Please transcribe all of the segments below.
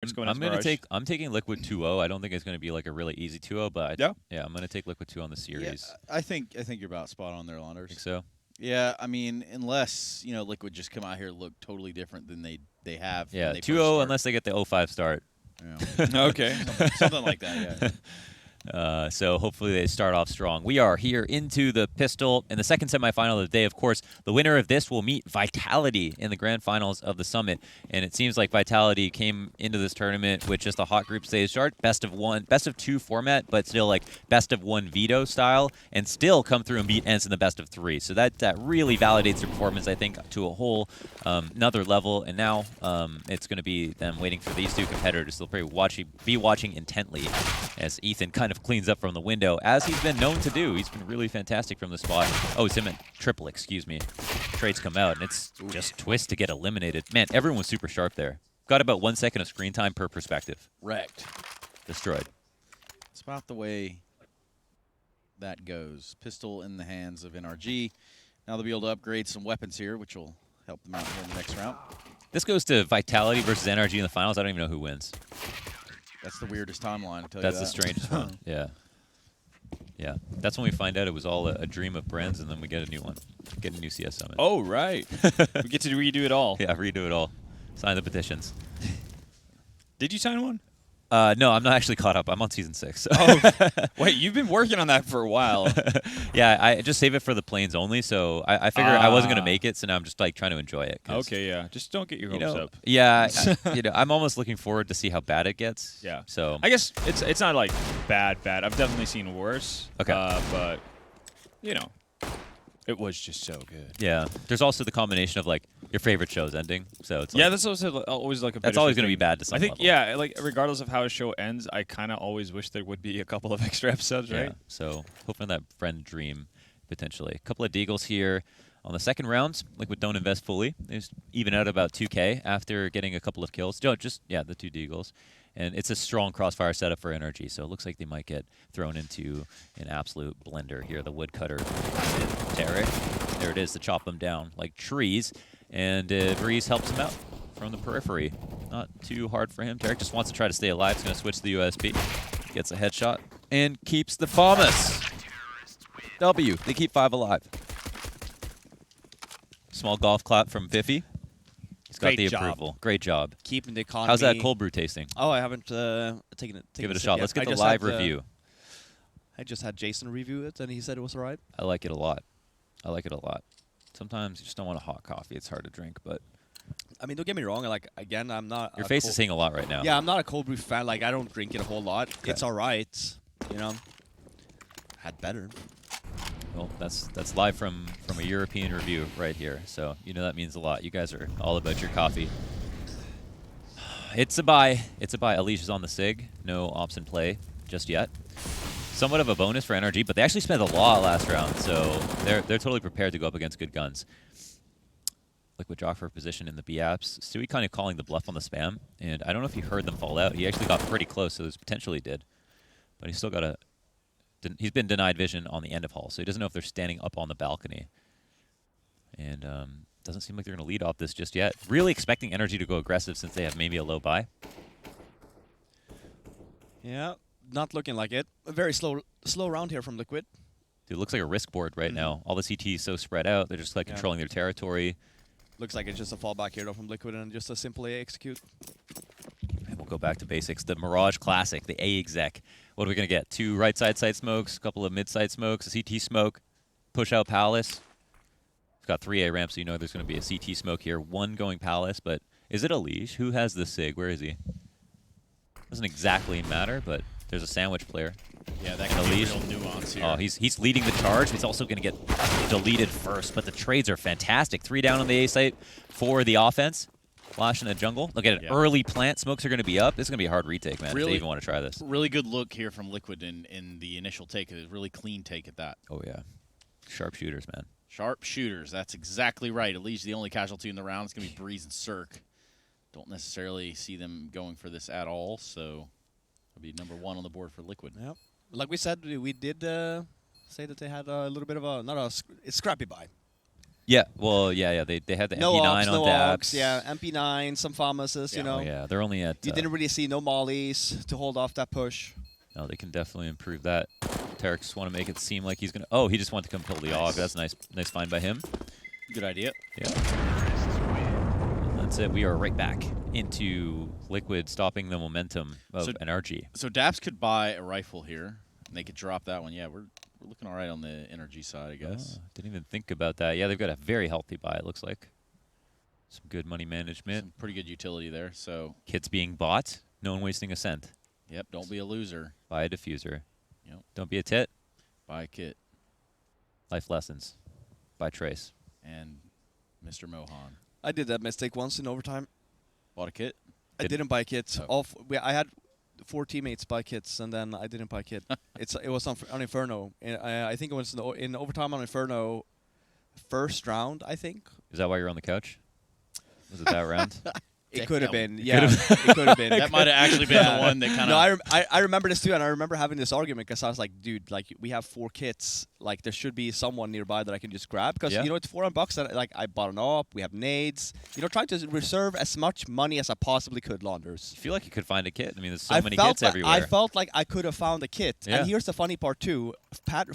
I'm taking Liquid 2-0. I don't think it's going to be like a really easy 2-0, but yeah, I'm going to take Liquid 2 on the series. Yeah, I think you're about spot on there, Launders. Think so? Yeah, I mean, unless Liquid just come out here and look totally different than they have. Yeah, when they 2-0 unless they get the 0-5 start. Yeah. Okay, something like that. Yeah. So hopefully they start off strong. We are here into the pistol in the second semifinal of the day. Of course, the winner of this will meet Vitality in the grand finals of the Summit. And it seems like Vitality came into this tournament with just a hot group stage start, best of 2 format, but still like best of 1 veto style, and still come through and beat ENCE in the best of 3. So that really validates their performance, I think, to a whole another level. And now it's going to be them waiting for these two competitors. They'll probably be watching intently as Ethan kind of cleans up from the window, as he's been known to do. He's been really fantastic from the spot. Oh, it's him at triple, excuse me. Trades come out, and it's just twist to get eliminated. Man, everyone was super sharp there. Got about 1 second of screen time per perspective. Wrecked. Destroyed. It's about the way that goes. Pistol in the hands of NRG. Now they'll be able to upgrade some weapons here, which will help them out here in the next round. This goes to Vitality versus NRG in the finals. I don't even know who wins. That's the weirdest timeline, I'll tell That's you that. the strangest one. Yeah. Yeah. That's when we find out it was all a dream of Brand's, and then we get a new one. Get a new CS Summit. Oh, right. We get to redo it all. Yeah, redo it all. Sign the petitions. Did you sign one? No, I'm not actually caught up. I'm on season 6. So. Oh, wait, you've been working on that for a while. Yeah, I just save it for the planes only, so I figured I wasn't going to make it, so now I'm just like trying to enjoy it. Okay, yeah. Just don't get your hopes up. Yeah, I'm almost looking forward to see how bad it gets. Yeah. So I guess it's not like bad. I've definitely seen worse. Okay. But, it was just so good. Yeah. There's also the combination of like your favorite show's ending, so it's yeah, that's also always like a. That's always going to be bad to some I think level. yeah, like regardless of how a show ends, I kind of always wish there would be a couple of extra episodes, right? Yeah. So hoping that friend dream potentially. A couple of deagles here on the second round. Liquid don't invest fully. They just even out about 2K after getting a couple of kills. No, just the 2 deagles. And it's a strong crossfire setup for NRG, so it looks like they might get thrown into an absolute blender here. The woodcutter, Tarek. There it is to chop them down like trees. And Breeze helps him out from the periphery. Not too hard for him. Tarek just wants to try to stay alive. He's going to switch to the USP. Gets a headshot and keeps the FAMAS. W. They keep 5 alive. Small golf clap from Biffy. He's got the approval. Great job. Keeping the economy. How's that cold brew tasting? Oh, I haven't taken it. Give it a shot. Let's get the live review. I just had Jason review it, and he said it was all right. I like it a lot. I like it a lot. Sometimes you just don't want a hot coffee. It's hard to drink, but I mean, don't get me wrong. Like again, I'm not. Your face is saying a lot right now. Yeah, I'm not a cold brew fan. Like I don't drink it a whole lot. Okay. It's all right. Had better. Well, that's live from a European review right here. So that means a lot. You guys are all about your coffee. It's a buy. It's a buy. Alicia's on the SIG. No ops in play just yet. Somewhat of a bonus for NRG, but they actually spent a lot last round, so they're totally prepared to go up against good guns. Liquid jock for position in the B-apps. Stewie kind of calling the bluff on the spam, and I don't know if he heard them fall out. He actually got pretty close, so there's potential he did. But he's still got he's been denied vision on the end of hall, so he doesn't know if they're standing up on the balcony. And doesn't seem like they're going to lead off this just yet. Really expecting NRG to go aggressive since they have maybe a low buy. Yeah. Not looking like it. A very slow round here from Liquid. Dude, it looks like a risk board right now. All the CT is so spread out. They're just like controlling their territory. Looks like it's just a fallback here though from Liquid and just a simply execute. And we'll go back to basics. The Mirage Classic, the A exec. What are we going to get? 2 right side smokes, a couple of mid side smokes, a CT smoke, push out Palace. It's got 3 A ramps, so you know there's going to be a CT smoke here. 1 going Palace, but is it Alish? Who has the SIG? Where is he? Doesn't exactly matter, but there's a sandwich player. Yeah, that can be real nuance here. Oh, he's leading the charge. He's also going to get deleted first, but the trades are fantastic. 3 down on the A site for the offense. Flash in the jungle. Look at it. Early plant. Smokes are going to be up. This is going to be a hard retake, man, if they even want to try this. Really good look here from Liquid in the initial take. A really clean take at that. Oh, yeah. Sharpshooters, man. Sharpshooters. That's exactly right. Alicia's the only casualty in the round. It's going to be Breeze and Cirque. Don't necessarily see them going for this at all, so it'll be number 1 on the board for Liquid. Yep. Like we said, we did say that they had a little bit of a, not a scrappy buy. Yeah, well, yeah. They had the No MP9 ops, on no dabs. ops. Yeah, MP9, some Famouses, you know. Oh, yeah, they're only at. You didn't really see no mollies to hold off that push. No, they can definitely improve that. Terex want to make it seem like he's gonna. Oh, he just wanted to come kill the AUG. That's nice find by him. Good idea. Yeah. And that's it. We are right back into Liquid, stopping the momentum of So- NRG. So Daps could buy a rifle here, and they could drop that one. Yeah, we're looking all right on the NRG side, I guess. Didn't even think about that. Yeah, they've got a very healthy buy. It looks like some good money management. Some pretty good utility there. So, Kits being bought. No one wasting a cent. yep, don't be a loser. Buy a diffuser. Yep. Don't be a tit. Buy a kit. Life lessons. By Trace. And Mr. Mohan. I did that mistake once in overtime. Bought a kit? I didn't buy kits. Oh. I had 4 teammates buy kits, and then I didn't buy kit. It was on Inferno. I think it was in overtime on Inferno, first round. I think Is that why you're on the couch? Was it that round? it could have Damn. been. Yeah, it could have been. That might have actually been the one that kind of... No, I remember this too, and I remember having this argument because I was like, dude, like we have 4 kits, like there should be someone nearby that I can just grab because Yeah. you know it's $400 and like I bought an op, we have nades, you know, trying to reserve as much money as I possibly could, Launders. You feel like you could find a kit. I mean, there's so I many felt kits like- everywhere. I felt like I could have found a kit, Yeah. and here's the funny part too: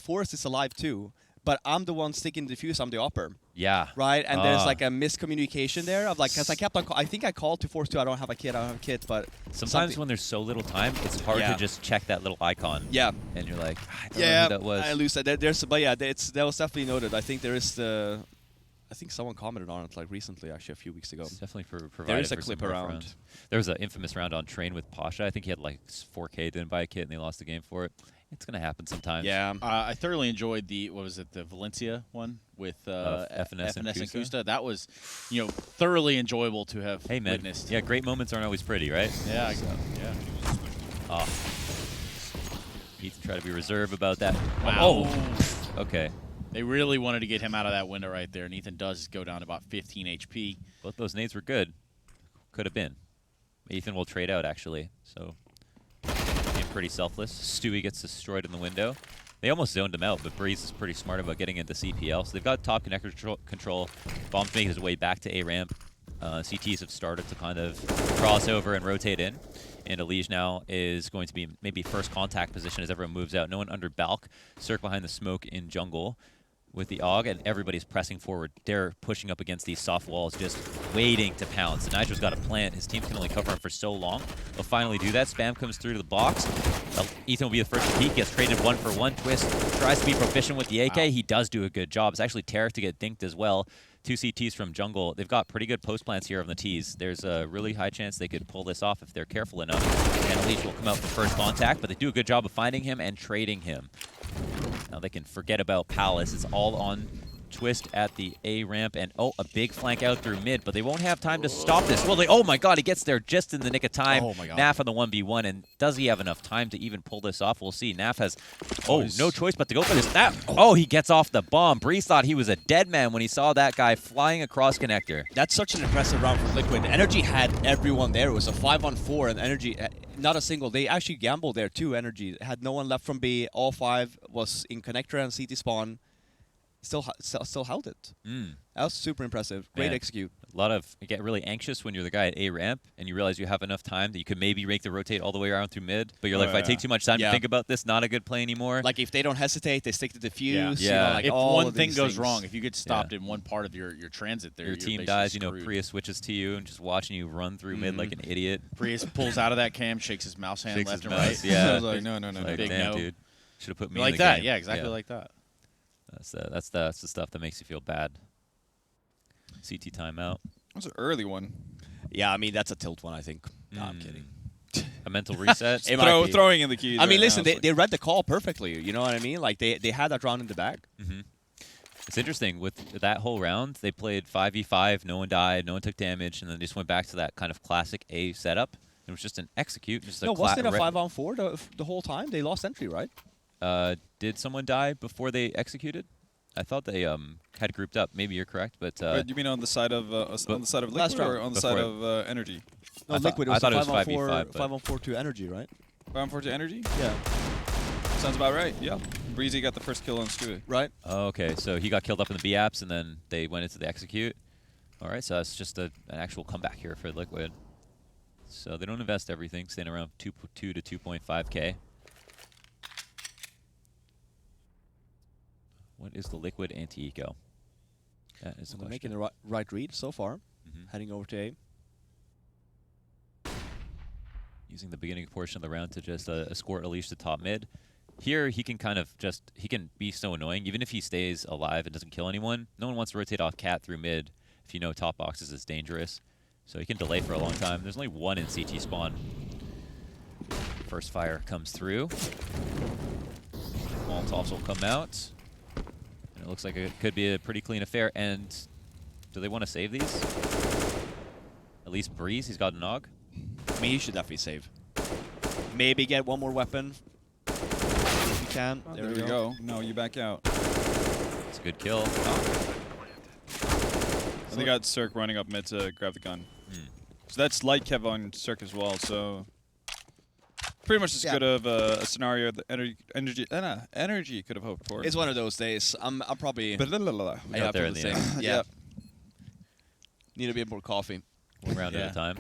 Forrest is alive too, but I'm the one sticking the fuse. I'm the upper. Yeah. Right, and there's Ah. like a miscommunication there of like, because I kept on, I think I called to Force 2, I don't have a kit, but Sometimes something- when there's so little time, it's hard Yeah. to just check that little icon. yeah, And you're like, I don't know yeah, who that was. I lose that. But yeah, that was definitely noted. I think there is I think someone commented on it like recently, actually a few weeks ago. It's definitely There provided is a for clip some rough around. rounds. There was an infamous round on Train with Pasha. I think he had like 4K, didn't buy a kit, and they lost the game for it. It's going to happen sometimes. Yeah, I thoroughly enjoyed the Valencia one with FNS and and Kusta. Kusta. That was, thoroughly enjoyable to have Hey, man. witnessed. Yeah, great moments aren't always pretty, right? Yeah, yeah. Oh. Need to try to be reserved about that. Wow. Oh, okay. They really wanted to get him out of that window right there, and Ethan does go down to about 15 HP. Both those nades were good. Could have been. Ethan will trade out, actually. So, being pretty selfless. Stewie gets destroyed in the window. They almost zoned him out, but Breeze is pretty smart about getting into CPL. So they've got top connector control. Bomb's making his way back to A ramp. CTs have started to kind of cross over and rotate in. And Elige now is going to be maybe first contact position as everyone moves out. No one under Balk. Cirque behind the smoke in jungle with the AUG, and everybody's pressing forward. They're pushing up against these soft walls, just waiting to pounce. And Nitro's got a plant. His team can only cover him for so long. They'll finally do that. Spam comes through to the box. Ethan will be the first to peek. Gets traded 1-for-1. Twist tries to be proficient with the AK. Wow. He does do a good job. It's actually Tarek to get dinked as well. 2 CTs from jungle. They've got pretty good post plants here on the T's. There's a really high chance they could pull this off if they're careful enough. And Elige will come out for first contact, but they do a good job of finding him and trading him. Now they can forget about Palace. It's all on Twist at the A ramp, and a big flank out through mid, but they won't have time to stop this. Well, oh my god, he gets there just in the nick of time. Oh my god. Naf on the 1v1, and does he have enough time to even pull this off? We'll see. Naf has, no choice but to go for this. He gets off the bomb. Breeze thought he was a dead man when he saw that guy flying across connector. that's such an impressive round for Liquid. NRG had everyone there. It was a 5-on-4, and NRG, not a single. They actually gambled there too. NRG had no one left from B. All 5 was in connector and CT spawn. Still held it. That was super impressive. Great Man. execute. A lot of, you get really anxious when you're the guy at A ramp and you realize you have enough time that you could maybe make the rotate all the way around through mid, but you're like, if I take too much time to Yeah. think about this, not a good play anymore. Like if they don't hesitate, they stick to the fuse. Yeah. You know, like if all one of thing these goes things. wrong, if you get stopped in one part of your transit there, your you're team basically dies, screwed. Prius switches to you and just watching you run through mid like an idiot. Prius pulls out of that cam, shakes his mouse hand Shakes left his and mouse, right. yeah. I was like, no. Like, Big damn, no. dude. Should have put me Like in the that, game. yeah, exactly like that. That's the stuff that makes you feel bad. CT timeout. That's an early one. Yeah, I mean that's a tilt one. I think. No, I'm kidding. A mental reset. It might be. Throwing in the keys. I mean, right listen, now, they read the call perfectly. You know what I mean? Like they had that round in the bag. It's interesting. With that whole round, they played 5v5. No one died. No one took damage. And then they just went back to that kind of classic A setup. It was just an execute. Just No, wasn't it a 5-on-4 the whole time? They lost entry, right? Did someone die before they executed? I thought they had grouped up. Maybe you're correct, but Wait, you mean on the side of last Liquid or round. on the side of NRG? No, I thought- Liquid. It I was thought a it was 5-on-4, 5v5, but- 5-on-4 to energy, right? 5-on-4 to NRG? Yeah. Sounds about right. Yeah. Breezy got the first kill on Stewie. Right. Oh, okay, so he got killed up in the B apps, and then they went into the execute. All right, so that's just an actual comeback here for Liquid. So they don't invest everything, staying around 2 to 2.5K. What is the Liquid anti-eco? That is the They're question. making the right read so far. Mhm. Heading over to A. Using the beginning portion of the round to just escort Elish to top mid. Here, he can kind of just, he can be so annoying. Even if he stays alive and doesn't kill anyone, no one wants to rotate off Cat through mid if you know top boxes is dangerous. So he can delay for a long time. There's only one in CT spawn. First fire comes through. Molotovs will come out. And it looks like it could be a pretty clean affair. And do they want to save these? At least Breeze, he's got a Nog. I mean, he should definitely save. Maybe get one more weapon. If you can. There we go. No, you back out. It's a good kill. And they got Cirque running up mid to grab the gun. Hmm. So that's light Kev on Cirque as well, so pretty much as good of a scenario that NRG could have hoped for. It's one of those days. I'm probably... Out there in the end. Yeah. Yep. Need a bit more coffee. One round at a time.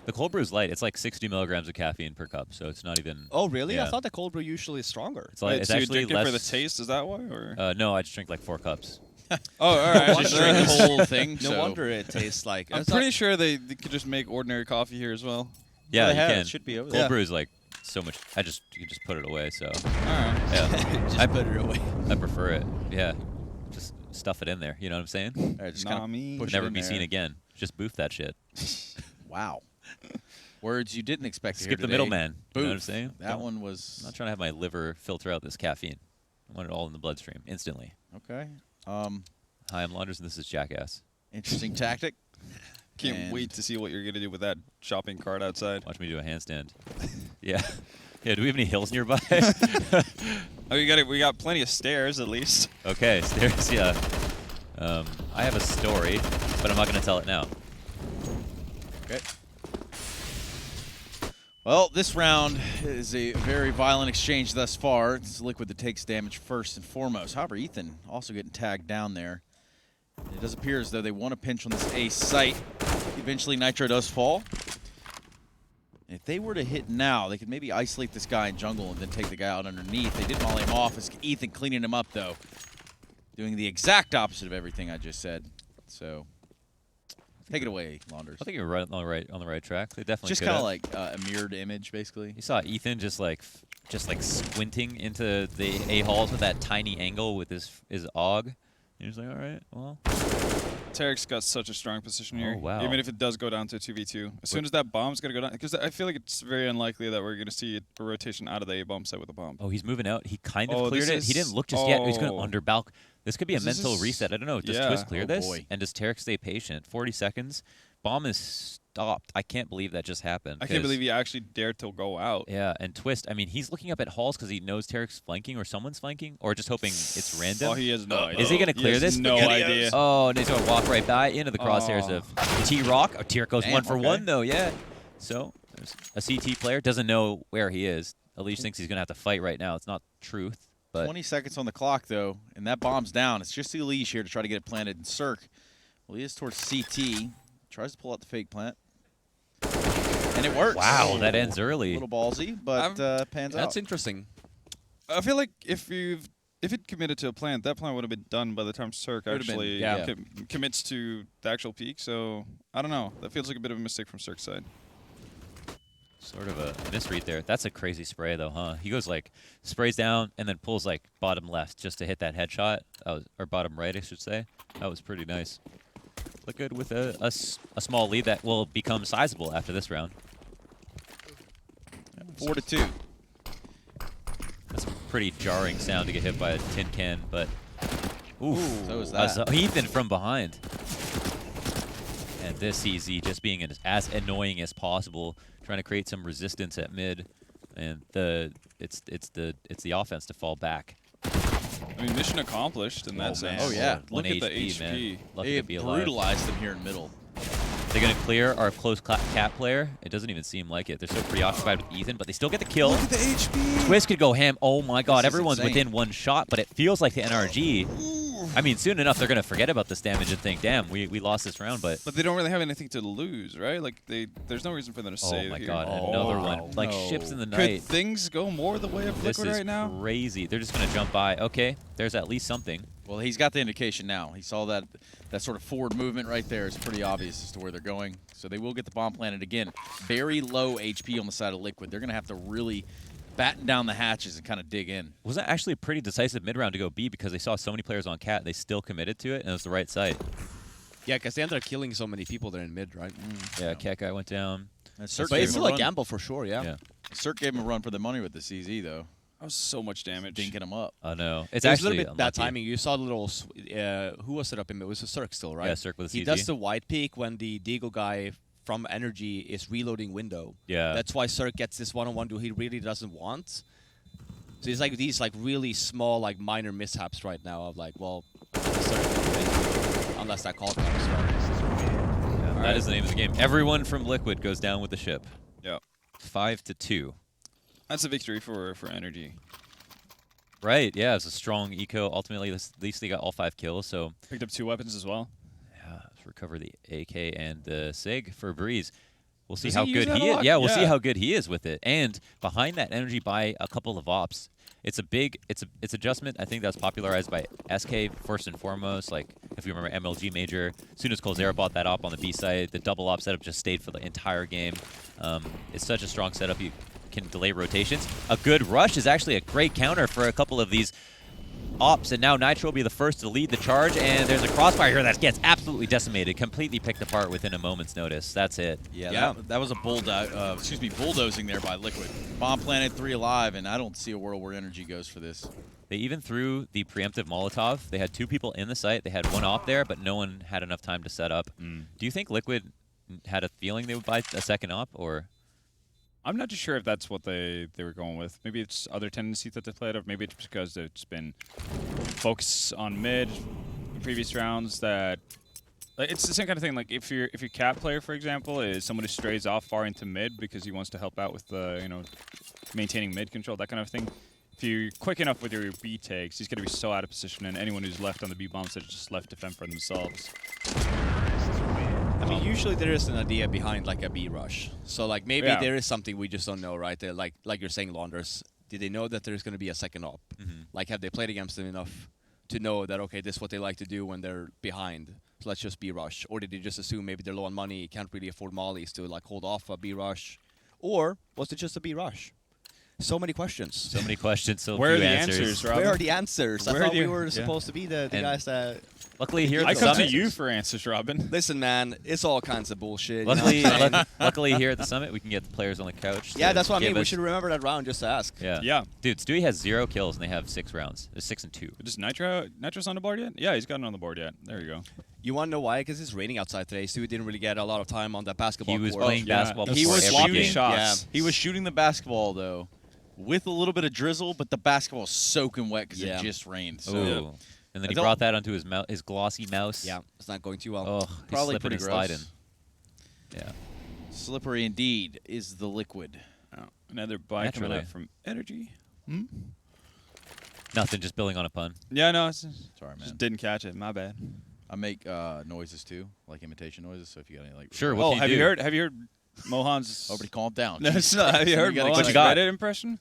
The cold brew is light. It's like 60 milligrams of caffeine per cup, so it's not even... Oh, really? Yeah. I thought the cold brew usually is stronger. It's like, it's so you actually drink less... it for the taste, is that why? Or? No, I just drink like 4 cups. Oh, all right. Just drink the whole thing. No so. wonder it tastes like... I'm pretty sure they could just make ordinary coffee here as well. Yeah, they you have. can. It should be over Cold there. brew is like so much... you can just put it away, so... All right. Yeah. Just put it away. I prefer it. Yeah. Just stuff it in there, you know what I'm saying? All right, just kind Nami. of push Never it in be there. seen again. Just boof that shit. Wow. Words you didn't expect to Skip hear the today. middleman. You know what I'm Boof. saying? That one was... I'm not trying to have my liver filter out this caffeine. I want it all in the bloodstream, instantly. Okay. Hi, I'm Launders, and this is Jackass. Interesting tactic. Can't And- wait to see what you're going to do with that shopping cart outside. Watch me do a handstand. Yeah. Yeah, do we have any hills nearby? Oh, we got plenty of stairs at least. Okay, stairs, yeah. I have a story, but I'm not going to tell it now. Okay. Well, this round is a very violent exchange thus far. It's Liquid that takes damage first and foremost. However, Ethan also getting tagged down there. It does appear as though they want to pinch on this A site. Eventually, Nitro does fall. If they were to hit now, they could maybe isolate this guy in jungle and then take the guy out underneath. They did molly him off. It's Ethan cleaning him up, though. Doing the exact opposite of everything I just said. So, take it away, Launders. I think you're right on the right track. They definitely Just could kind of have. like a mirrored image, basically. You saw Ethan just like squinting into the A-halls with that tiny angle with his AUG. And he's like, all right, well. Tarek's got such a strong position here. Oh, wow. Even if it does go down to 2v2. As soon as that bomb's going to go down, because I feel like it's very unlikely that we're going to see a rotation out of the A-bomb site with a bomb. Oh, he's moving out. He kind of Oh, cleared this it. He is- didn't look just yet. He's going to oh. underbalk. This could be a This mental is- reset. I don't know. Does yeah. Twist clear Oh, this? boy. And does Tarek stay patient? 40 seconds. Bomb is stopped. I can't believe that just happened. I can't 'cause- believe he actually dared to go out. Yeah, and Twist, I mean, he's looking up at halls because he knows Tarek's flanking or someone's flanking, or just hoping it's random. Oh, he has no idea. Is he going to clear has this? No idea. Oh, and he's going to walk right by into the crosshairs Oh. of T-Rock. Oh, Tarek goes Damn, 1 for okay. 1, though, yeah. So, there's a CT player, doesn't know where he is. Elish thinks he's going to have to fight right now. It's not truth, but 20 seconds on the clock, though, and that bomb's down. It's just the Elish here to try to get it planted. And Cirque, well, he is towards CT. Tries to pull out the fake plant. And it works. wow, that ends A early. little ballsy, but pans out. That's interesting. I feel like if it committed to a plant, that plant would have been done by the time Cirque Would've been, actually yeah. commits to the actual peak. So I don't know. That feels like a bit of a mistake from Cirque's side. Sort of a misread there. That's a crazy spray, though, huh? He goes, like, sprays down and then pulls, like, bottom left just to hit that headshot. Or bottom right, I should say. That was pretty nice. Look good with a small lead that will become sizable after this round. 4-2. That's a pretty jarring sound to get hit by a tin can, but... Oof. So is that. Ethan from behind. And this EZ just being as annoying as possible, trying to create some resistance at mid, and it's the offense to fall back. I mean, mission accomplished in that sense. Oh, yeah. Look at the HP, HP. man. Lucky They to be alive. brutalized them here in middle. They're going to clear our close cap player. It doesn't even seem like it. They're so preoccupied with Ethan, but they still get the kill. Look at the HP. Twist could go ham. Oh my god, This is everyone's insane. within one shot, but it feels like the NRG. I mean, soon enough, they're going to forget about this damage and think, damn, we lost this round, but... But they don't really have anything to lose, right? Like, there's no reason for them to Oh save my here. god, Oh, another one. Like, no. ships in the Could night. things go more the way of This Liquid is right now? crazy. They're just going to jump by. Okay, there's at least something. Well, he's got the indication now. He saw that sort of forward movement right there. It's pretty obvious as to where they're going. So they will get the bomb planted again. Very low HP on the side of Liquid. They're going to have to really batten down the hatches and kind of dig in. Was that actually a pretty decisive mid-round to go B because they saw so many players on Cat, they still committed to it, and it was the right site. Yeah, because they ended up killing so many people there in mid, right? Yeah, Cat guy went down. And Cirque But gave it's him still a a run. gamble for sure, yeah. Yeah. Cirque gave him a run for the money with the CZ, though. That was so much damage. Dinking him up. Oh no, it's It was a actually little bit bad unlucky. timing. You saw the little, who was it up in mid? It was a Cirque still, right? Yeah, Cirque with a He CZ. does the white peak when the Deagle guy from NRG is reloading window. Yeah. That's why Cirque gets this one-on-one duel he really doesn't want. So it's like these like really small, like minor mishaps right now of like, well, Cirque, unless that call comes. Yeah, that is the name of the game. Everyone from Liquid goes down with the ship. Yeah. 5-2. That's a victory for NRG. Right, yeah, it's a strong eco. Ultimately, at least they got all 5 kills, so Picked up 2 weapons as well. yeah, let's recover the AK and the SIG for Breeze. We'll see Does how he use good that he a is. lot? Yeah, we'll see Yeah. how good he is with it. And behind that energy by a couple of ops, it's a big, it's adjustment. I think that's popularized by SK first and foremost. Like if you remember MLG Major, as soon as Colzera bought that op on the B side, the double op setup just stayed for the entire game. It's such a strong setup. You can delay rotations. A good rush is actually a great counter for a couple of these ops, and now Nitro will be the first to lead the charge, and there's a crossfire here that gets absolutely decimated, completely picked apart within a moment's notice. That's it. Yeah, that was a bulldozing there by Liquid. Bomb planted, 3 alive, and I don't see a world where NRG goes for this. They even threw the preemptive Molotov. They had 2 people in the site. They had 1 op there, but no one had enough time to set up. Do you think Liquid had a feeling they would buy a second op, or? I'm not too sure if that's what they were going with. Maybe it's other tendencies that they played, or maybe it's because it's been focused on mid in previous rounds. That like, it's the same kind of thing. Like if your cap player, for example, is someone who strays off far into mid because he wants to help out with the maintaining mid control, that kind of thing. If you're quick enough with your B takes, he's going to be so out of position, and anyone who's left on the B bombs are just left to fend for themselves. I mean, usually there is an idea behind like a B rush. So like maybe Yeah. there is something we just don't know, right? They're like you're saying, Launders. Did they know that there's going to be a second op? Like have they played against them enough to know that okay, this is what they like to do when they're behind? So let's just B rush. Or did they just assume maybe they're low on money, can't really afford mollies to like hold off a B rush? Or was it just a B rush? So many questions. So many questions, so Where are few the answers. answers, Robin? Where are the answers? Where I are thought the- we were yeah. supposed to be the And- guys that... Luckily here at I the come to summit. you for answers, Robin. Listen, man, it's all kinds of bullshit. you know Luckily, what I'm saying? luckily here at the summit, we can get the players on the couch. Yeah, to that's what I give mean. We us- should remember that round just to ask. Yeah. Yeah. Dude, Stewie has 0 kills and they have 6 rounds. There's 6 and 2. Does Nitro's on the board yet? Yeah, he's gotten on the board yet. There you go. You want to know why? Because it's raining outside today, so we didn't really get a lot of time on that basketball He was court. playing yeah. basketball He before was every shooting game. shots. He was shooting the basketball, though, with a little bit of drizzle, but the basketball was soaking wet because Yeah. it just rained. So Ooh. And then I he don't- brought that onto his glossy mouse. Yeah, it's not going too well. Oh, Probably probably slipping pretty and gross. sliding. Yeah. slippery indeed is the Liquid. Oh, another buy coming Naturally. up from NRG. Nothing, just building on a pun. Yeah, no, it's Sorry, man. just didn't catch it. My bad. I make noises too, like imitation noises. So if you got any like, Sure, what Oh, can have you you do? heard? Have you heard Mohan's? Nobody calm down. No, Jesus it's not. Have Christ. you heard gotta Mohan's get- got? Reddit impression?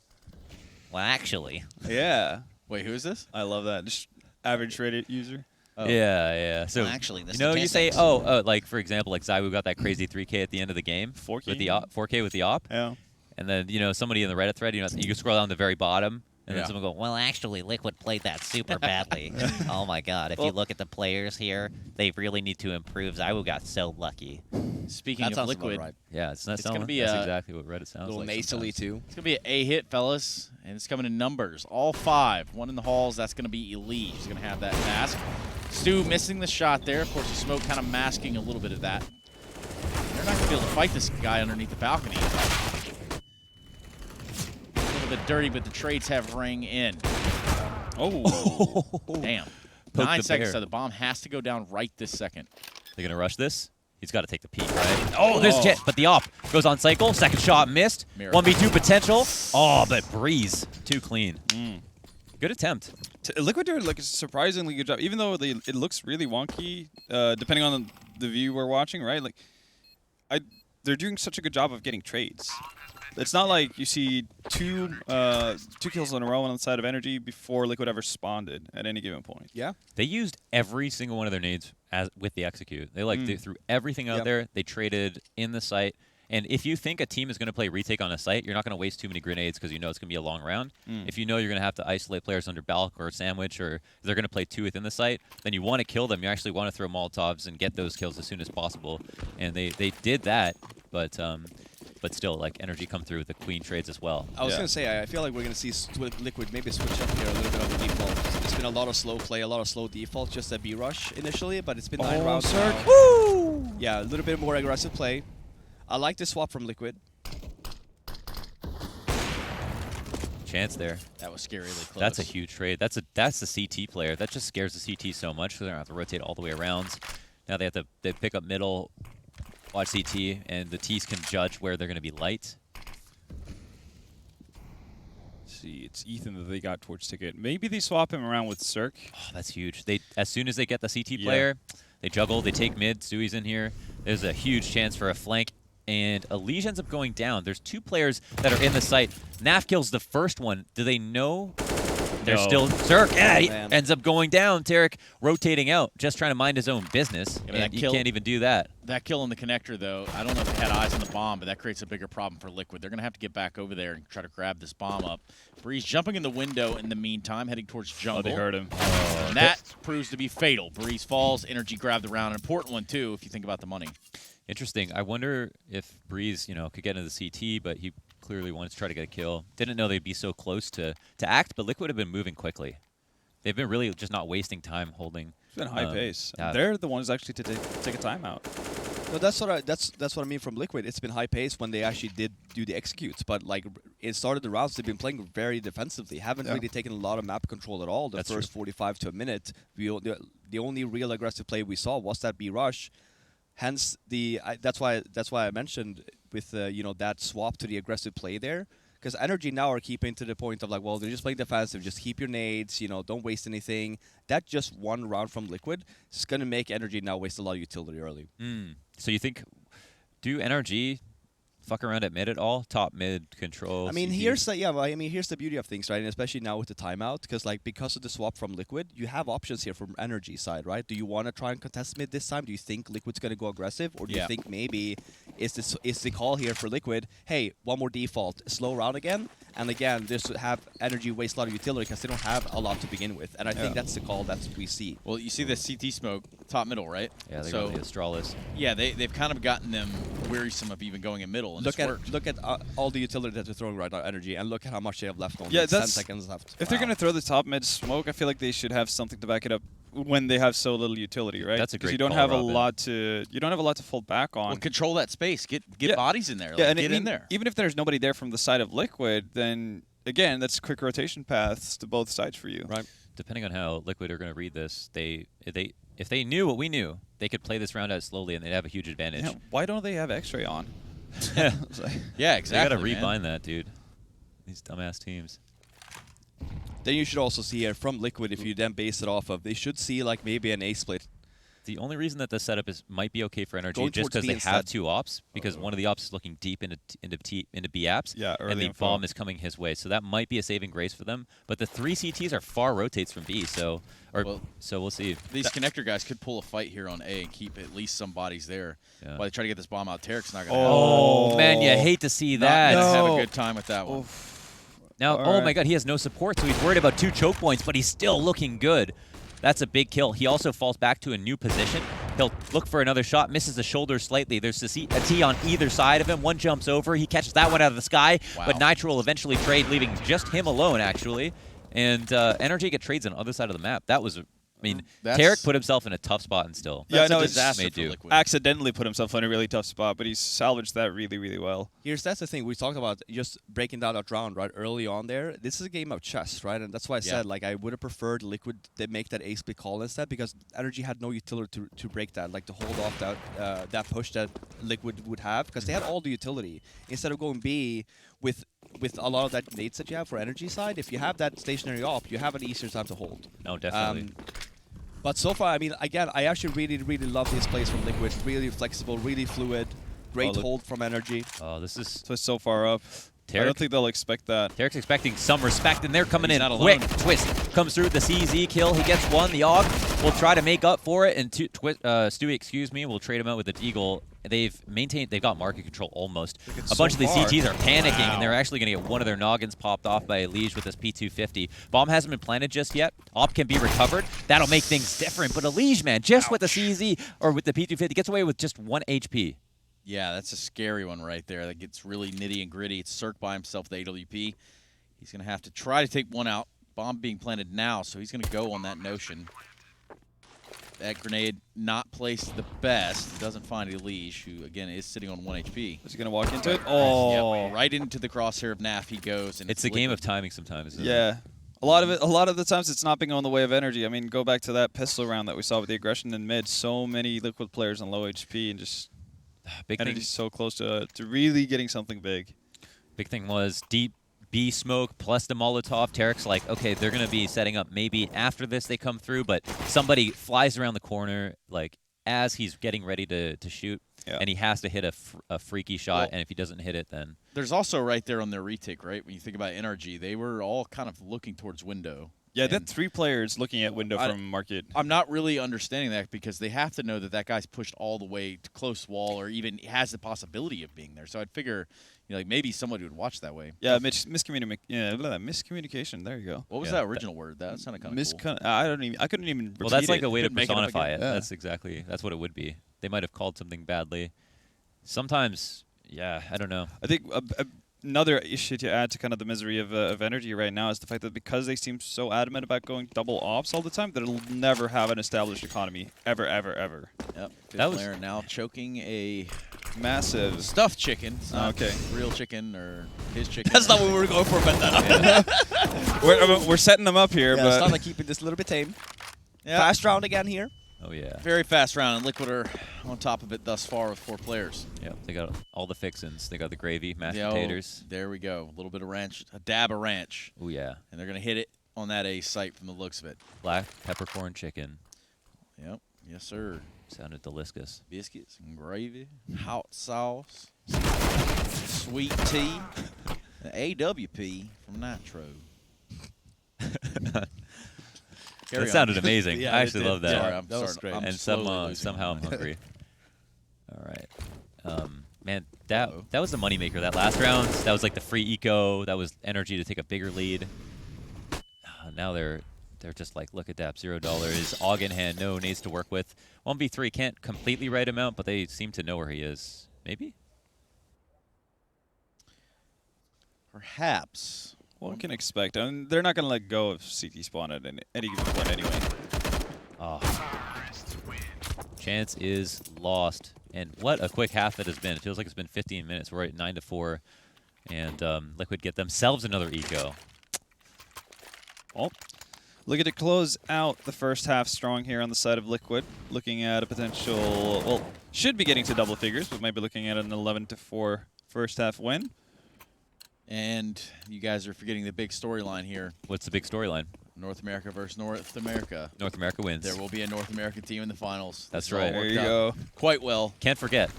Well, actually. Yeah, Wait, who is this? I love that. Just average Reddit user. Oh. Yeah. So, Well, actually, the you know, you say, statistics. like, for example, like Zywoo got that crazy 3K at the end of the game. 4K? With the 4K with the op. Yeah. And then, somebody in the Reddit thread, you can scroll down to the very bottom. And Yeah. then someone go, Well, actually, Liquid played that super badly. Oh my God! If you look at the players here, they really need to improve. Zywoo got so lucky. Speaking That of sounds about Liquid, right. yeah, it's not It's gonna someone. be That's a exactly what Reddit A sounds little like. nasally, sometimes. too. it's gonna be an A-hit, fellas, and it's coming in numbers. All 5. One in the halls. That's gonna be Elite. She's gonna have that mask. Stu missing the shot there. Of course, the smoke kind of masking a little bit of that. They're not gonna be able to fight this guy underneath the balcony. A little bit dirty, but the trades have ring in. Oh. Damn. Poke 9 the seconds, bear. so the bomb has to go down right this second. They're going to rush this? He's got to take the peek, right? Oh, there's Jet, but the op goes on cycle. Second shot missed. 1v2 potential. Oh, but Breeze, too clean. Good attempt. Liquid did like a surprisingly good job, even though it looks really wonky, depending on the view we're watching, right? Like, they're doing such a good job of getting trades. It's not like you see two kills in a row on the side of NRG before Liquid ever spawned it at any given point. Yeah. They used every single one of their nades with the execute. They they threw everything out there. They traded in the site. And if you think a team is going to play retake on a site, you're not going to waste too many grenades because you know it's going to be a long round. If you know you're going to have to isolate players under Balk or Sandwich, or they're going to play 2 within the site, then you want to kill them. You actually want to throw Molotovs and get those kills as soon as possible. And they did that, but still, like, NRG come through with the Queen trades as well. I was going to say, I feel like we're going to see Liquid maybe switch up here a little bit on the default. It's been a lot of slow play, a lot of slow default, just a B-rush initially, but it's been 9 rounds now. Woo! Yeah, a little bit more aggressive play. I like the swap from Liquid. Chance there. That was scarily close. That's a huge trade. That's the CT player. That just scares the CT so much because they don't have to rotate all the way around. Now they pick up middle, watch CT, and the Ts can judge where they're going to be light. See, it's Ethan that they got towards ticket. Maybe they swap him around with Cirque. Oh, that's huge. As soon as they get the CT player, they juggle, they take mid, Sui's in here. There's a huge chance for a flank, and Elige ends up going down. There's 2 players that are in the site. Naf kills the first one. Do they know they're still... Cirque, yeah, he ends up going down. Tarek rotating out, just trying to mind his own business, and he can't even do that. That kill in the connector, though, I don't know if they had eyes on the bomb, but that creates a bigger problem for Liquid. They're going to have to get back over there and try to grab this bomb up. Breeze jumping in the window in the meantime, heading towards jungle. Oh, they heard him. And that proves to be fatal. Breeze falls, NRG grabbed the round. An important one, too, if you think about the money. Interesting. I wonder if Breeze, could get into the CT, but he clearly wanted to try to get a kill. Didn't know they'd be so close to act, but Liquid have been moving quickly. They've been really just not wasting time holding. It's been high pace. They're the ones actually to take a timeout. No, that's what I mean from Liquid. It's been high pace when they actually did do the executes, but like it started the rounds, they've been playing very defensively. Haven't really taken a lot of map control at all. The first 45 to a minute, the only real aggressive play we saw was that B rush. Hence that's why I mentioned with that swap to the aggressive play there. Because NRG now are keeping to the point of like, well, they're just playing defensive. Just keep your nades, don't waste anything. That just one round from Liquid is going to make NRG now waste a lot of utility early. So you think, do NRG fuck around at mid at all? Top mid control. I mean, CT? here's the beauty of things, right? And especially now with the timeout, because of the swap from Liquid, you have options here from NRG side, right? Do you want to try and contest mid this time? Do you think Liquid's going to go aggressive, or do you think maybe is the call here for Liquid? Hey, one more default, slow round again, and again just have NRG waste a lot of utility because they don't have a lot to begin with, and I think that's the call that we see. Well, you see the CT smoke top middle, right? Yeah, they got the Astralis. Yeah, they've kind of gotten them wearisome of even going in middle. And Look at all the utility that they're throwing right now, NRG, and look at how much they have left on. Yeah, 10 seconds left. If they're gonna throw the top mid smoke, I feel like they should have something to back it up when they have so little utility, right? That's a great you don't call, have Robin. a lot to fall back on. Well, control that space. Get bodies in there. Yeah, Like, and get in there. Even if there's nobody there from the side of Liquid, then again, that's quick rotation paths to both sides for you. Right. Depending on how Liquid are going to read this, if they knew what we knew, they could play this round out slowly and they'd have a huge advantage. Yeah, why don't they have X-ray on? Yeah, They exactly. got to man. rebind that, dude. These dumbass teams. Then you should also see here from Liquid, if you then base it off of, they should see like maybe an A split. The only reason that the setup might be okay for NRG Going just towards because B they have instead. 2 ops, because one of the ops is looking deep into B apps, Yeah, and early the info. bomb is coming his way. So that might be a saving grace for them. But the 3 CTs are far rotates from B, so we'll see. These connector guys could pull a fight here on A and keep at least some bodies there. Yeah. While they try to get this bomb out, Tarek's not going to Oh, man, you hate to see that. have a good time with that one. Now, All my right. God, he has no support, so he's worried about 2 choke points, but he's still looking good. That's a big kill. He also falls back to a new position. He'll look for another shot, misses the shoulder slightly. There's a T on either side of him. One jumps over. He catches that one out of the sky, but Nitro will eventually trade, leaving just him alone, actually. And NRG get trades on the other side of the map. That was mean, That's- Tarek put himself in a tough spot and still. Yeah, That's no, a it's disaster made for do. Liquid. accidentally put himself in a really tough spot, but he salvaged that really, really well. That's the thing we talked about, just breaking down that round right early on there. This is a game of chess, right? And that's why I said like I would have preferred Liquid they make that ace big call instead, because NRG had no utility to break that, like to hold off that that push that Liquid would have, because they had all the utility. Instead of going B with a lot of that nades that you have for energy side, if you have that stationary op, you have an easier time to hold. No, definitely. But so far, I mean, again, I actually really, really love these plays from Liquid. Really flexible, really fluid. Great look. hold from NRG. Oh, this is So far up. I Tarek. don't think they'll expect that. Tarek's expecting some respect, and they're coming He's in not quick. alone. Twist comes through the CZ kill. He gets one. The AUG will try to make up for it, and Stewie, excuse me, will trade him out with the Eagle. They've got market control almost. Look at A bunch so of these far. CTs are panicking, Wow. and they're actually going to get one of their noggins popped off by Liege with this P250. Bomb hasn't been planted just yet. Op can be recovered. That'll make things different. But Liege, man, just with the CZ or with the P250, gets away with just 1 HP. Yeah, that's a scary one right there. That gets really nitty and gritty. It's Cirque by himself, the AWP. He's going to have to try to take one out. Bomb being planted now, so he's going to go on that notion. That grenade not placed the best. Doesn't find Elige, who, again, is sitting on 1 HP. Is he going to walk into it? Oh. Yep, right into the crosshair of Naf he goes. And It's a game Liquid. of timing sometimes. Isn't it? Yeah. A lot of the times it's not been going the way of energy. I mean, go back to that pistol round that we saw with the aggression in mid. So many Liquid players on low HP, and just Big thing. energy's so close to really getting something big. Big thing was deep B smoke plus the Molotov. Tarek's like, okay, they're going to be setting up maybe after this they come through, but somebody flies around the corner like as he's getting ready to shoot, Yeah. and he has to hit a freaky shot, Well, and if he doesn't hit it, then... There's also right there on their retake, right? When you think about NRG, they were all kind of looking towards window. Yeah, And that 3 players looking at window I- from market. I'm not really understanding that, because they have to know that that guy's pushed all the way to close wall, or even has the possibility of being there. So I'd figure, like maybe somebody would watch that way. Yeah, miscommunication. There you go. What was Yeah, that original word? That sounded kind of cool. I couldn't even. Well, that's repeat like it. a way to Couldn't make it up personify it. again. Yeah. That's what it would be. They might have called something badly. Sometimes, yeah, I don't know. I think another issue to add to kind of the misery of energy right now is the fact that because they seem so adamant about going double ops all the time, that it'll never have an established economy ever, ever, ever. Yep. That was- Player now choking a Massive. stuffed chicken. It's not Okay. real chicken or his chicken. That's not what we were going for, vENdetta. We're setting them up here, Yeah, but Stunna keeping this a little bit tame. Yeah. Fast round again here. Oh, yeah. Very fast round, and Liquid are on top of it thus far with 4 players. Yeah, they got all the fixins. They got the gravy, mashed Yeah, potatoes. there we go. A little bit of ranch, a dab of ranch. Oh, yeah. And they're going to hit it on that ace site from the looks of it. Black peppercorn chicken. Yep. Yes, sir. Sounded delicious. Biscuits and gravy, hot sauce, sweet tea, and AWP from Nitro. Carry That on. sounded amazing. Yeah, I it actually did. love that. Sorry, I'm That was starting. great. I'm And slowly losing somehow I'm my mind. hungry. All right. Man, that Uh-oh. that was the moneymaker. That last round, that was like the free eco. That was energy to take a bigger lead. Now they're just like, look at that, $0. AUG in hand, no nades to work with. 1v3 can't completely write him out, but they seem to know where he is. Maybe? Perhaps. one can expect. I mean, they're not going to let go of CT spawn at any given point anyway. Oh. Chance is lost. And what a quick half it has been. It feels like it's been 15 minutes. We're at 9-4. And Liquid get themselves another eco. Well, looking to close out the first half strong here on the side of Liquid. Looking at a potential, well, should be getting to double figures, but maybe looking at an 11-4 first half win. And you guys are forgetting the big storyline here. What's the big storyline? North America versus North America. North America wins. There will be a North American team in the finals. That's This all right. There worked you out go. Quite well. Can't forget.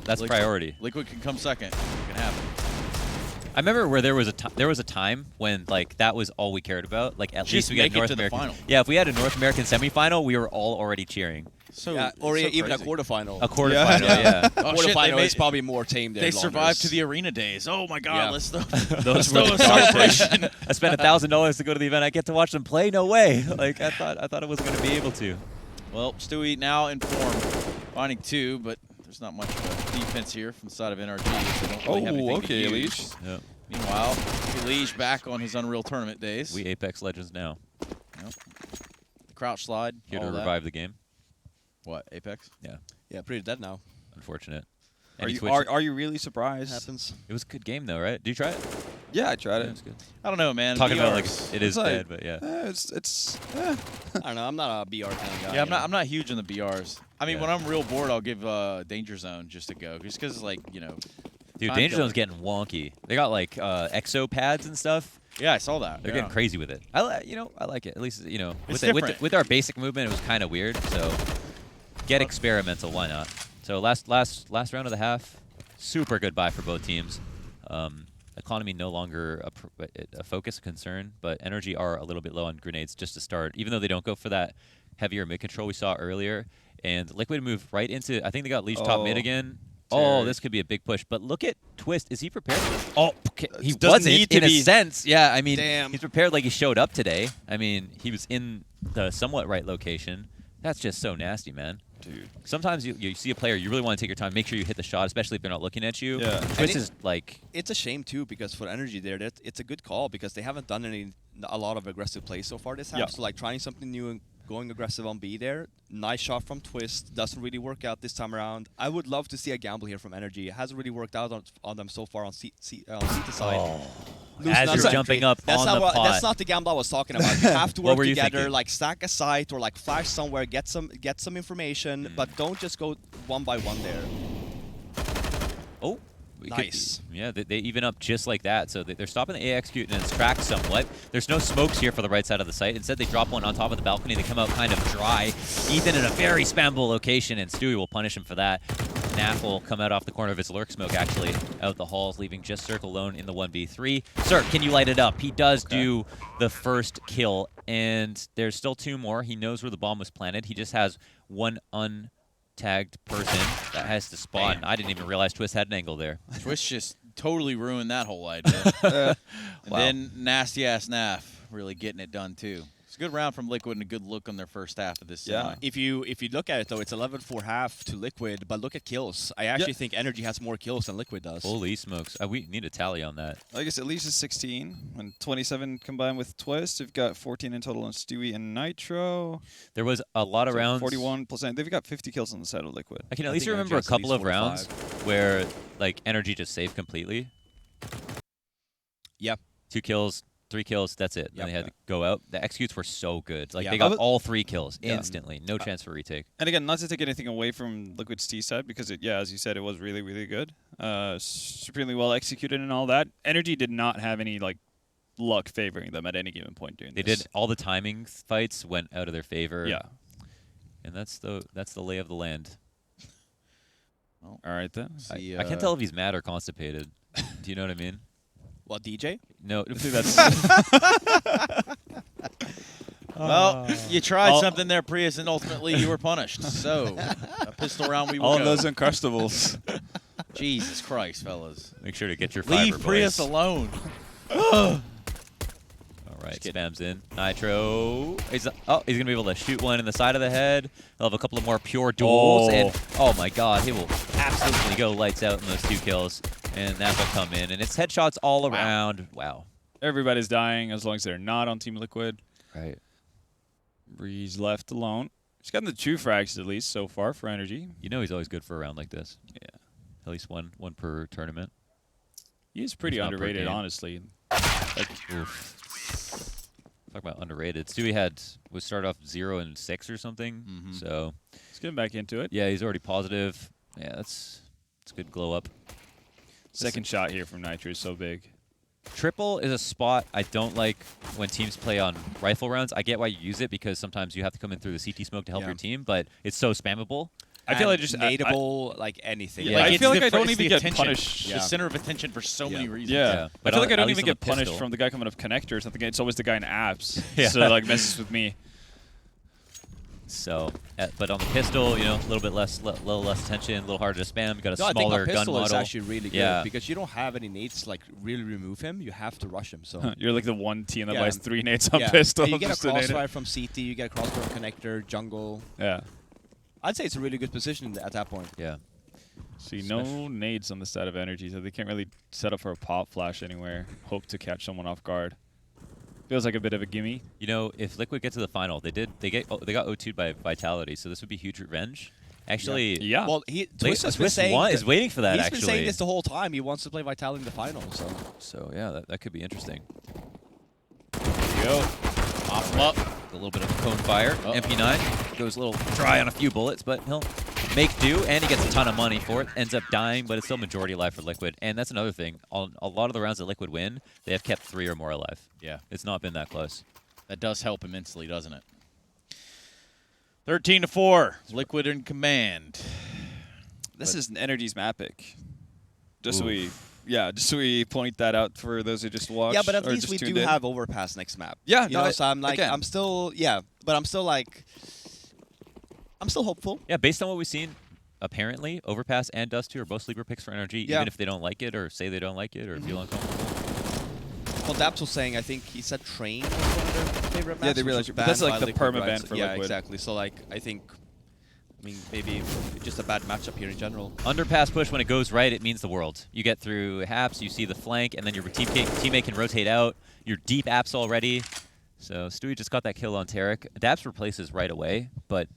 That's Liquid- priority. Liquid can come second. It can happen. I remember where there was a time when like that was all we cared about. Like at Just least we got make it North to the American. final. Yeah, if we had a North American semifinal, we were all already cheering. So Yeah, or so even a crazy. quarterfinal. A quarterfinal, yeah. Oh, shit, Quarterfinal they is probably more tame than They Londres. survived to the arena days. Oh my God! Yeah. Let's Those throw were a the dark days. celebration. I spent $1,000 to go to the event. I get to watch them play. No way! Like I thought I wasn't going to be able to. Well, Stewie now in form, finding 2, but there's not much of a defense here from the side of NRG. So they don't really have anything to okay, use. Leash. Yeah. Meanwhile, Elige back on his Unreal Tournament days. We Apex Legends now. The crouch slide. Here to all that. revive the game. What, Apex? Yeah, pretty dead now. Unfortunate. Are Any you, Twitch- are you really surprised? Happens. It was a good game though, right? Did you try it? Yeah, I tried Yeah, it it. was good. I don't know, man. Talking about like BRs. it is like- dead, but yeah. I don't know. I'm not a BR kind of guy. Yeah, I'm not huge on the BRs. I mean, Yeah. when I'm real bored, I'll give Danger Zone just a go, just because, like, you know. Dude, time Danger killer. Zone's getting wonky. They got like exo pads and stuff. Yeah, I saw that. They're yeah. getting crazy with it. I like it. At least It's with different. with our basic movement, it was kind of weird. So get experimental, why not? So last round of the half, super good buy for both teams. Economy no longer a focus concern, but NRG are a little bit low on grenades just to start, even though they don't go for that heavier mid control we saw earlier. And Liquid moved right into, I think they got leash top mid again. Oh, this could be a big push. But look at Twist. Is he prepared? Oh, okay. He Doesn't wasn't need to in a be. sense. Yeah, I mean, Damn. he's prepared like he showed up today. I mean, he was in the somewhat right location. That's just so nasty, man. Dude. Sometimes you see a player, you really want to take your time, make sure you hit the shot, especially if they're not looking at you. Yeah. Twist And is like, It's a shame too because for NRG there, it's a good call because they haven't done a lot of aggressive plays so far this half. Yeah. So like trying something new and going aggressive on B there. Nice shot from Twist. Doesn't really work out this time around. I would love to see a gamble here from NRG. It hasn't really worked out on them so far on C side. oh, Lose as none you're of jumping entry. up That's on not the what, pot. That's not the gamble I was talking about. You have to What work were you together, thinking? like stack a site or like flash somewhere, get some information, but don't just go one by one there. Oh, we could- Nice. yeah, they even up just like that. So they're stopping the A execute and it's cracked somewhat. There's no smokes here for the right side of the site. Instead, they drop one on top of the balcony. They come out kind of dry. Ethan in a very spammable location, and Stewie will punish him for that. Naf will come out off the corner of his lurk smoke, actually, out the halls, leaving just Circle alone in the 1v3. Sir, can you light it up? He does do the first kill, and there's still two more. He knows where the bomb was planted. He just has one untagged person that has to spawn. I didn't even realize Twist had an angle there. Twist just totally ruined that whole idea. And Wow. then nasty-ass Naf really getting it done, too. It's a good round from Liquid and a good look on their first half of this semi. If you look at it though, it's 11-4 half to Liquid, but look at kills. I actually think NRG has more kills than Liquid does. Holy smokes. We need a tally on that. I guess at least it's 16 and 27 combined with Twist. We've got 14 in total on Stewie and Nitro. There was a lot of So rounds. 41 plus 9. They've got 50 kills on the side of Liquid. I can at I least think remember NRG a has at couple least of rounds 45. where like NRG just saved completely. Yep. 2 kills, 3 kills, that's it. Then Yep. they had to go out. The executes were so good. Like Yeah. they got all 3 kills instantly. No chance for retake. And again, not to take anything away from Liquid's T side because as you said, it was really, really good. Supremely well executed and all that. NRG did not have any like luck favoring them at any given point during They this. did all the timing fights went out of their favor. Yeah. And that's the lay of the land. All right then. See, I can't tell if he's mad or constipated. Do you know what I mean? What, DJ? No, that's Well, you tried All- something there, Prius, and ultimately you were punished. So, a pistol round we will All go. those Uncrustables. Jesus Christ, fellas. make sure to get your fiber, Leave Prius boys. alone. All right, spams in. Nitro. He's going to be able to shoot one in the side of the head. He'll have a couple of more pure duels. And, oh, my God, he will absolutely go lights out in those 2 kills. And that will come in. And it's headshots all around. Wow. Everybody's dying as long as they're not on Team Liquid. Right. Breeze left alone. He's gotten the 2 frags at least so far for NRG. You know he's always good for a round like this. Yeah. At least one per tournament. He is pretty If not per underrated, game. honestly. Oof. Talk about underrated. Stewie was started off 0-6 or something. So, Let's get him back into it. yeah, he's already positive. Yeah, that's a good glow up. Second shot here from Nitro is so big. Triple is a spot I don't like when teams play on rifle rounds. I get why you use it because sometimes you have to come in through the CT smoke to help Yeah. your team, but it's so spammable. I feel like And just nadeable, like anything. Yeah. I it's feel like the I fir- don't it's even the get attention. punished. The center of attention for so many reasons. Yeah. But I feel like I at don't least even on the get punished pistol. from the guy coming off connector or something. It's always the guy in apps. Yeah. So like messes with me. So, but on the pistol, a little bit less, little less attention, a little harder to spam. You got a No, I think smaller a gun pistol is model. actually really good Yeah. because you don't have any nades to like really remove him. You have to rush him. So You're like the one team that Yeah. buys 3 nades on yeah. pistol. And you get a just to nade it. crossfire from CT. You get a crossfire from connector, jungle. Yeah. I'd say it's a really good position at that point. Yeah. See, no nades on the side of NRG, so they can't really set up for a pop flash anywhere. Hope to catch someone off guard. Feels like a bit of a gimme. You know, if Liquid get to the final, they got O2'd by Vitality, so this would be huge revenge. Actually, Yeah. Well, Twist has been Twist saying is waiting for that. he's Actually, been saying this the whole time. He wants to play Vitality in the final. So yeah, that could be interesting. Go. Off him up. A little bit of cone fire. MP9 goes a little dry on a few bullets, but he'll make do, and he gets a ton of money for it. Ends up dying, but it's still majority life for Liquid. And that's another thing. On a lot of the rounds that Liquid win, they have kept 3 or more alive. Yeah. It's not been that close. That does help immensely, doesn't it? 13-4. Liquid in command. This is NRG's map pick. Just so we point that out for those who just watched. Yeah, but at or least just we tuned do in. have Overpass next map. Yeah, you no, know, so I'm like, again. I'm still hopeful. Yeah, based on what we've seen, apparently, Overpass and Dust 2 are both sleeper picks for NRG, Yeah. even if they don't like it or say they don't like it or feel uncomfortable. Well, Daps was saying, I think he said Train was one of their favorite maps. Yeah, they which realized- was but that's banned like by the Liquid, perma right? ban So- for yeah, Liquid. exactly. So like, I mean, maybe just a bad matchup here in general. Underpass push, when it goes right, it means the world. You get through Haps, you see the flank, and then your teammate can rotate out. You're deep Apps already. So Stewie just got that kill on Tarek. Daps replaces right away, but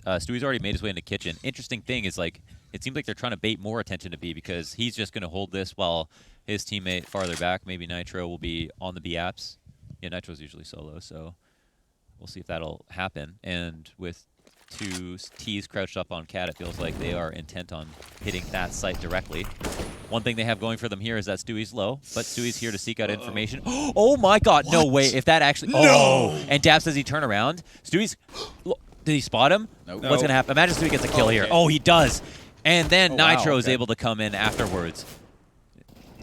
Stewie's already made his way into kitchen. Interesting thing is, like, it seems like they're trying to bait more attention to B because he's just going to hold this while his teammate farther back, maybe Nitro, will be on the B Apps. Yeah, Nitro's usually solo, so we'll see if that'll happen. And with 2 T's crouched up on Cat, it feels like they are intent on hitting that site directly. One thing they have going for them here is that Stewie's low, but Stewie's here to seek out information. Oh my god, no way. If that actually... No! Oh! And Daps, does he turn around? Stewie's... Did he spot him? Nope. What's going to happen? Imagine Stewie gets a kill here. Okay. Oh, he does. And then Oh, wow, Nitro is okay. able to come in afterwards.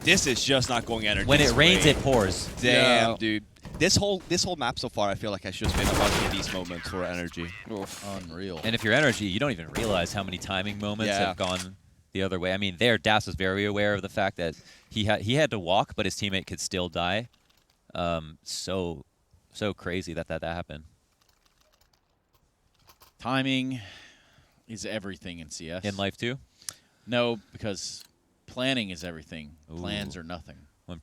This is just not going energy. When it rains, it pours. Damn, Yeah. dude. This whole map so far, I feel like has just been a bunch of these moments for energy. Unreal. And if you're NRG, you don't even realize how many timing moments Yeah. have gone the other way. I mean, Daps was very aware of the fact that he had to walk, but his teammate could still die. So crazy that happened. Timing is everything in CS. In life too, No, because planning is everything. Ooh. Plans are nothing. when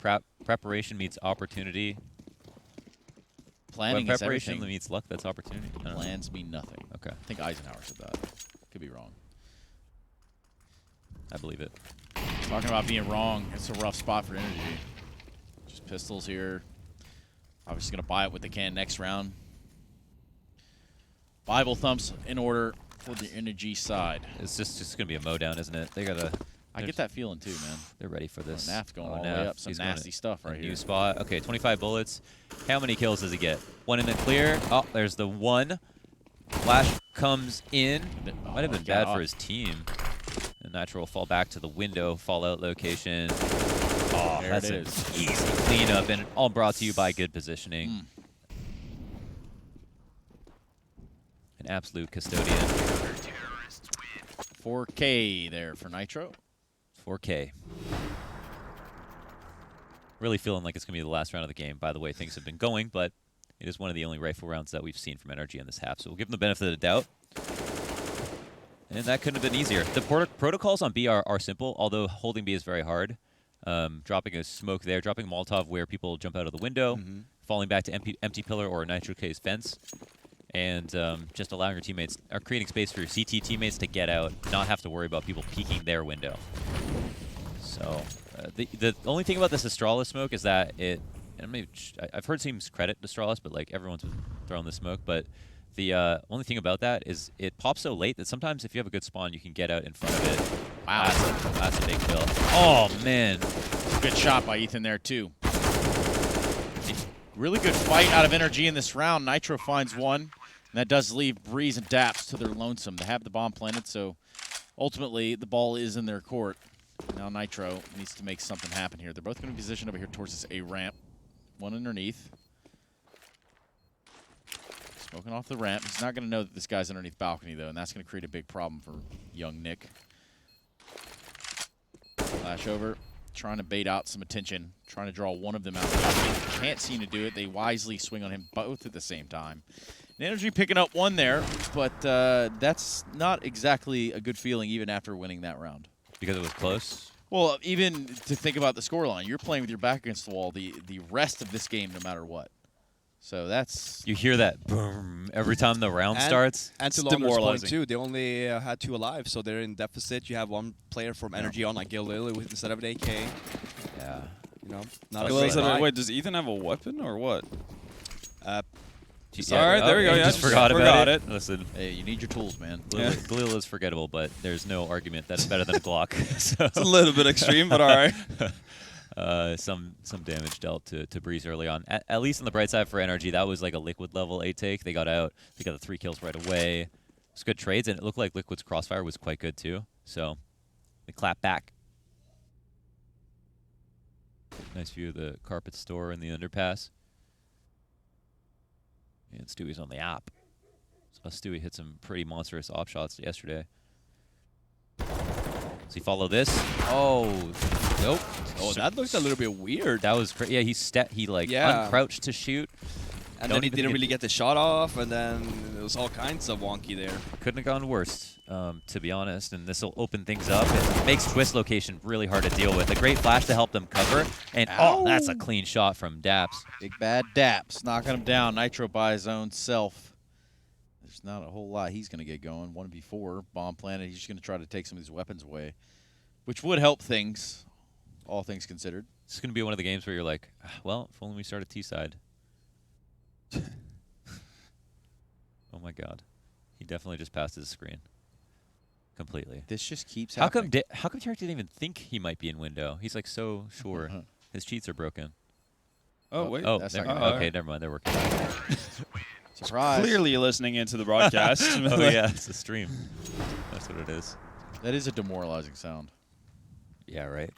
preparation meets opportunity, Planning when is preparation everything. meets luck, that's opportunity. I don't know. Plans mean nothing. Okay, I think Eisenhower said that. Could be wrong. I believe it. Talking about being wrong, it's a rough spot for Energy. Just pistols here. Obviously going to buy it with the can next round. Bible thumps in order for the Energy side. It's just gonna be a mow down, isn't it? They gotta. I get that feeling too, man. They're ready for this. Naf's going Oh, all the way Naf, up. Some he's going nasty stuff a right new here. spot. Okay, 25 bullets. How many kills does he get? 1 in the clear. Oh, there's the 1. Flash comes in. Might have been bad for his team. And Nitro will fall back to the window, fallout location. Oh, There that's it an is. easy cleanup, and all brought to you by good positioning. An absolute custodian. 4K there for Nitro. 4K. Really feeling like it's going to be the last round of the game, by the way things have been going, but it is one of the only rifle rounds that we've seen from NRG in this half, so we'll give them the benefit of the doubt. And that couldn't have been easier. The protocols on B are simple, although holding B is very hard. Dropping a smoke there, dropping a Molotov where people jump out of the window, falling back to empty pillar or a Nitro K's fence, and just allowing your teammates, or creating space for your CT teammates to get out, not have to worry about people peeking their window. So the only thing about this Astralis smoke is that I've heard teams credit Astralis, but like everyone's been throwing the smoke. But the only thing about that is it pops so late that sometimes if you have a good spawn, you can get out in front of it. Wow. That's a big kill. Oh man, Good shot by Ethan there, too. Really good fight out of Energy in this round. Nitro finds one, and that does leave Breeze and Daps to their lonesome. They have the bomb planted, so ultimately the ball is in their court. Now Nitro needs to make something happen here. They're both going to be positioned over here towards this A ramp. One underneath. Smoking off the ramp. He's not going to know that this guy's underneath balcony, though, and that's going to create a big problem for young Nick. Flash over. Trying to bait out some attention, trying to draw one of them out. Can't seem to do it. They wisely swing on him both at the same time. And Energy picking up one there, but that's not exactly a good feeling even after winning that round. because it was close. Well, even to think about the scoreline, you're playing with your back against the wall the rest of this game no matter what. So that's You hear that boom every time the round And- starts. And It's to Launder's point demoralizing. too, they only had 2 alive, so they're in deficit. You have 1 player from NRG on like Gil Lily with instead of an AK. Yeah. You know, not a Gil great Lily- buy. Wait, does Ethan have a weapon or what? Yeah, All right, there we go. you Yeah, just just forgot forgot about it. it. Listen, hey, you need your tools, man. Yeah. Galil is forgettable, but there's no argument that's better than a Glock. So. It's a little bit extreme, but all right. Some damage dealt to Breeze early on. At least on the bright side for NRG, that was like a Liquid level 8 take. They got out. They got the 3 kills right away. It's good trades, and it looked like Liquid's crossfire was quite good too. So they clap back. Nice view of the carpet store and the underpass. And Stewie's on the app. So Stewie hit some pretty monstrous op shots yesterday. Does he follow this? Oh, nope. Oh, that looked a little bit weird. That was yeah. He like Yeah. uncrouched to shoot. And Don't then he even didn't get- really get the shot off, and then it was all kinds of wonky there. Couldn't have gone worse, to be honest. And this will open things up. It makes twist location really hard to deal with. A great flash to help them cover. And oh, that's a clean shot from Daps. Big bad Daps knocking him down. Nitro by his own self. There's not a whole lot he's going to get going. 1v4, bomb planted. He's just going to try to take some of these weapons away, which would help things, all things considered. This is going to be one of the games where you're like, well, if only we start at T-side. Oh my God, he definitely just passed his screen completely. This just keeps How come happening. Tarek didn't even think he might be in window? He's like so sure. His cheats are broken. Oh, wait. Oh, That's never, not gonna okay, work. never mind. They're working. Surprise. Clearly listening into the broadcast. Oh yeah, it's a stream. That's what it is. That is a demoralizing sound. Yeah, right.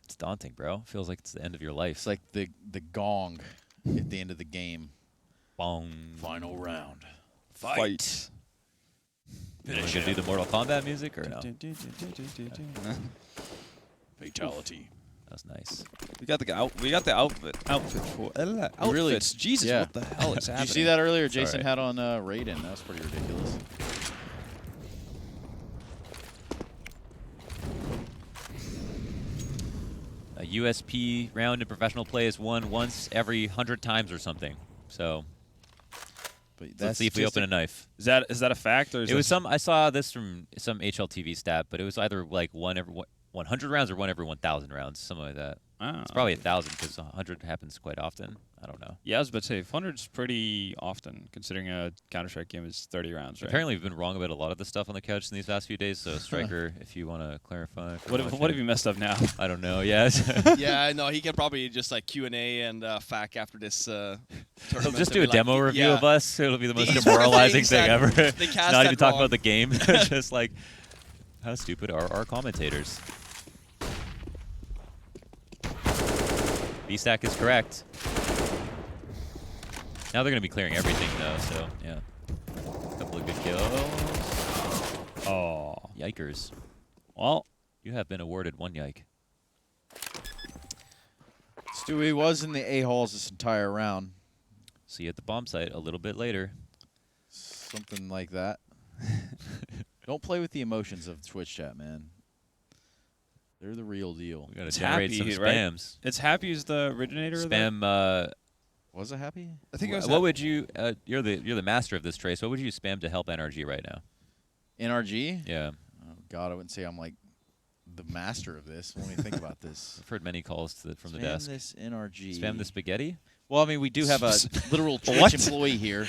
It's daunting, bro. Feels like it's the end of your life. It's like the gong at the end of the game. Bong. Final round. Fight. You want to do the Mortal Kombat music or no? Fatality. That's nice. We got the outfit for outfits. Really- Jesus, yeah. what the hell is Did happening? you see that earlier? It's all Jason right. had on Raiden. That was pretty ridiculous. A USP round in professional play is won once every 100 times or something. So But let's see if we open a knife. Is that a fact or is It was that some. I saw this from some HLTV stat, but it was either like one every 100 rounds or one every 1,000 rounds, something like that. Oh. It's probably 1,000 because 100 happens quite often. I don't know. Yeah, I was about to say 100's pretty often, considering a Counter-Strike game is 30 rounds, right? Apparently, we've been wrong about a lot of the stuff on the couch in these past few days. So, Striker, if you want to clarify. What have you messed up now? I don't know. Yes. Yeah, no, he can probably just like Q&A and FAQ after this He'll tournament. just and do be a demo like, review yeah. of us. It'll be the most These were the demoralizing things thing that ever. they cast Not that even talk wrong. about the game. Just like, how stupid are our commentators? B-Stack is correct. Now they're going to be clearing everything, though, so, yeah. A couple of good kills. Oh. Yikers. Well, You have been awarded 1 yike. Stewie was in the A-holes this entire round. See you at the bomb site a little bit later. Something like that. Don't play with the emotions of Twitch chat, man. They're the real deal. We got to It's generate happy, some right? spams. it's Happy is the originator of that? Spam, Was it happy? I think it was what would you, you're the master of this, Trace. What would you spam to help NRG right now? NRG? Yeah. Oh, God, I wouldn't say I'm like the master of this. Let me think about this. I've heard many calls from the Spam desk. this NRG. Spam the spaghetti? Well, I mean, we do have a literal Twitch What? employee here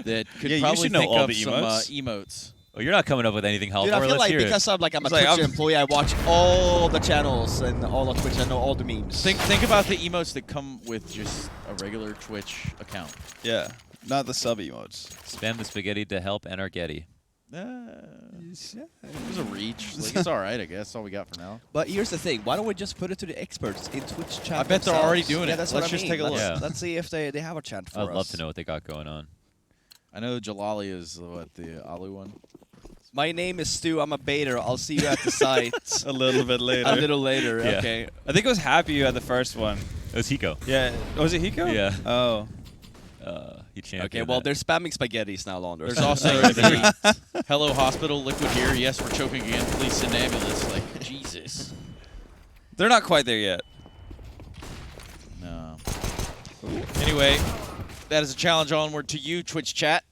that could Yeah, you probably should know think all of the some emotes. emotes. Oh, you're not coming up with anything helpful. Dude, I feel Let's like hear it. because I'm a It's like Twitch I'm- employee, I watch all the channels and all of Twitch. I know all the memes. Think about the emotes that come with just a regular Twitch account. Yeah, not the sub emotes. Spam the spaghetti to help NRG. It was a reach. Like, it's all right, I guess. That's all we got for now. But here's the thing: why don't we just put it to the experts in Twitch chat? I bet they're themselves? already doing Yeah, it. that's Let's what I just mean. take a look. Yeah. Let's see if they have a chat for us. I'd love to know what they got going on. I know Jalali is the Alu one. My name is Stu. I'm a baiter. I'll see you at the site A little bit later. a little later. Yeah. Okay. I think it was Happy you had the first one. It was Hiko. Yeah. Was it Hiko? Yeah. Oh. He championed Okay. Well, that. they're spamming spaghettis now, Launder. There's also the Hello Hospital Liquid here. Yes, we're choking again. Please send ambulance. Like, Jesus. They're not quite there yet. No. Anyway, That is a challenge onward to you, Twitch chat.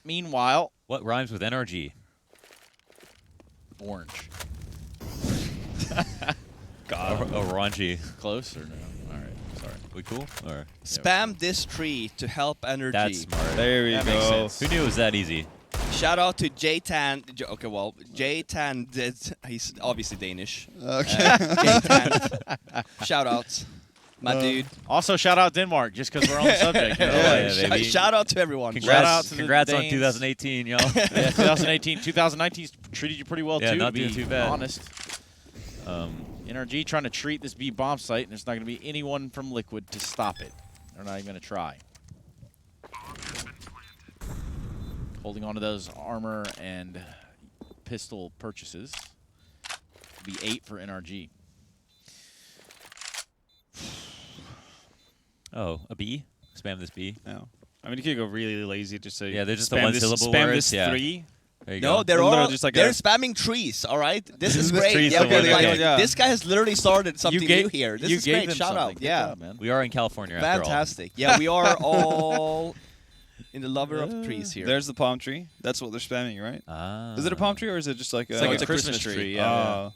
Meanwhile, What rhymes with NRG? orange. Orangey. Close or no? All right, sorry. We cool? Or Spam this tree to help NRG. that's smart. There we That makes go. sense. Who knew it was that easy? Shout out to J-Tan. Okay, well, J-Tan did. He's obviously Danish. Okay. J-Tan. Shout out, my dude. Also, shout out Denmark, just because we're on the subject. You know? Yeah, baby. Shout out to everyone. Shout out to the Congrats on Danes. 2018, y'all. Yeah, 2018, 2019 's treated you pretty well Yeah, too. not to be doing too bad. Honest. NRG trying to treat this B bomb site, and there's not going to be anyone from Liquid to stop it. They're not even going to try. Holding on to those armor and pistol purchases. Be 8 for NRG. Oh, a B? Spam this B. No. I mean, you could go really lazy. Just say Yeah, they're just the spam one-syllable Spam words, this yeah. 3. There you No, go. they're Literally all just like they're a- spamming trees. All right, this is The great. trees Yeah, the okay, one, like, okay. Yeah. this guy has literally started something you gave, new here. This you is gave great. them Shout something. out. Good Yeah, job, man. We are in California after all. fantastic. Yeah, we are all in the lover of trees here. There's the palm tree. That's what they're spamming, right? Ah. Is it a palm tree or is it just like a? It's like a Christmas tree, yeah. Oh.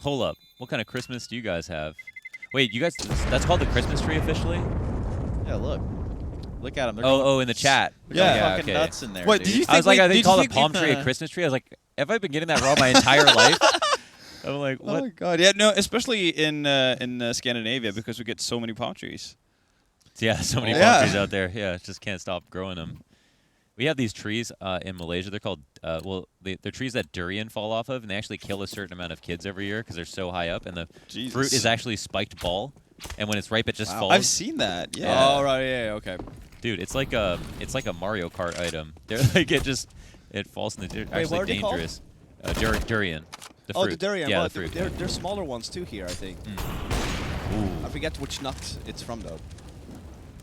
Hold up. What kind of Christmas do you guys have? Wait, you guys, that's called the Christmas tree officially? Yeah, look. Look at them. Oh, in the chat. They're going Yeah, fucking okay. nuts in there. What, dude. did you I was like, I did think you call a think palm we- tree a Christmas tree. I was like, have I been getting that wrong my entire life? I'm like, Oh what? my god! Yeah, no, especially in Scandinavia because we get so many palm trees. Yeah, so many Yeah. palm trees out there. Yeah, just can't stop growing them. We have these trees in Malaysia. They're called, they're trees that durian fall off of, and they actually kill a certain amount of kids every year because they're so high up, and the Jesus. fruit is actually spiked ball, and when it's ripe, it just falls. I've seen that. Yeah. Oh right, yeah, okay. Dude, it's like a Mario Kart item. They're like it falls in the what actually are they called? dangerous. Durian. The Oh, fruit. the durian. Yeah, well, the fruit. They're smaller ones too here, I think. Ooh, I forget which nut it's from though.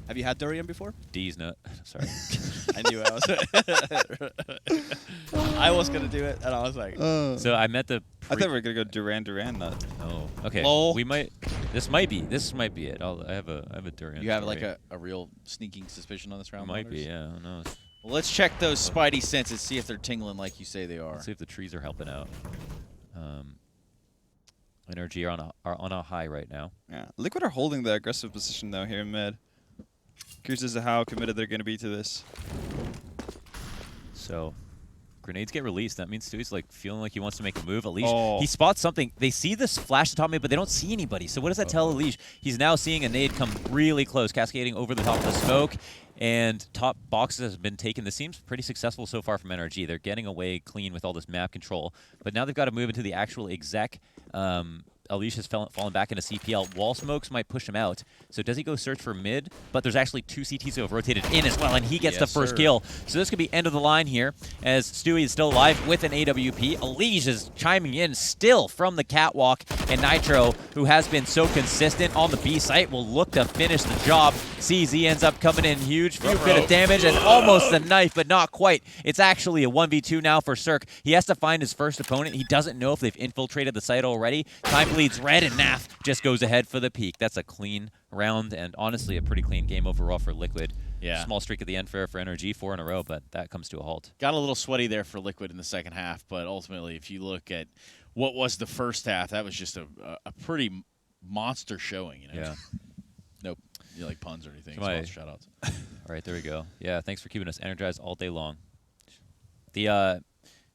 Have you had durian before? D's nut. Sorry. I knew I was. I was gonna do it, and I was like, So I met the. I thought we were gonna go Duran nut. Oh, okay. Lol. We might. This might be it. I have a durian. You have story. like a real sneaking suspicion on this It round? might be. Modders? Yeah. Who knows? Well, let's check those spidey senses, see if they're tingling like you say they are. Let's see if the trees are helping out. NRG are on a high right now. Yeah. Liquid are holding the aggressive position though here in mid. Curious as to how committed they're gonna be to this. So, grenades get released. That means Stewie's like feeling like he wants to make a move. Alish, Oh. he spots something. They see this flash atop mid, but they don't see anybody. So what does that tell Alish? He's now seeing a nade come really close, cascading over the top of the smoke. And top boxes has been taken. This seems pretty successful so far from NRG. They're getting away clean with all this map control. But now they've got to move into the actual exec. Alish has fallen back into CPL. Wall smokes might push him out. So does he go search for mid? But there's actually two CTs who have rotated in as well, and he gets the Yes, first sir. kill. So this could be end of the line here, as Stewie is still alive with an AWP. Alish is chiming in still from the catwalk, and Nitro, who has been so consistent on the B site, will look to finish the job. CZ ends up coming in huge, few bit of damage, and almost the knife, but not quite. It's actually a 1v2 now for Cirque. He has to find his first opponent. He doesn't know if they've infiltrated the site already. Time bleeds red, and Naf just goes ahead for the peak. That's a clean round, and honestly, a pretty clean game overall for Liquid. Yeah. Small streak at the end for NRG, 4 in a row, but that comes to a halt. Got a little sweaty there for Liquid in the second half, but ultimately, if you look at what was the first half, that was just a pretty monster showing. You know? Yeah. Nope. You like puns or anything? Right. Shout outs. All right, there we go. Yeah, thanks for keeping us energized all day long. The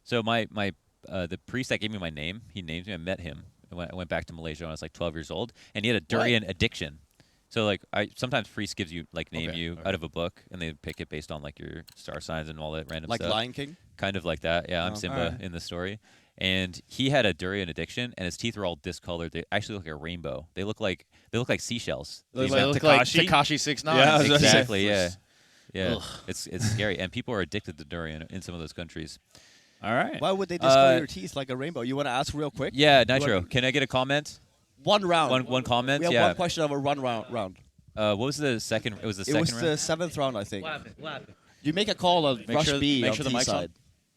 so the priest that gave me my name, he named me. I met him. I went back to Malaysia when I was like 12 years old, and he had a durian addiction. So like sometimes priest gives you like name Okay, you okay. out of a book, and they pick it based on like your star signs and all that random like stuff. Lion King. Kind of like that. Yeah, I'm Oh, Simba alright. in the story. And he had a durian addiction, and his teeth were all discolored. They actually look like a rainbow. They look like seashells. They These look guys- like Tekashi? Tekashi 6ix9ine. Yeah, I was gonna say. Exactly. Yeah. Yeah. Ugh. It's scary, and people are addicted to durian in some of those countries. All right. Why would they discolor Uh, your teeth like a rainbow? You want to ask real quick? Yeah, Nitro. Can I get a comment? One round. One comment. We have Yeah. one question of a round. What was the second? It was the It second was round. the 7th round, I think. What happened? You make a call on Make rush sure- B make on sure the T mic's on. side.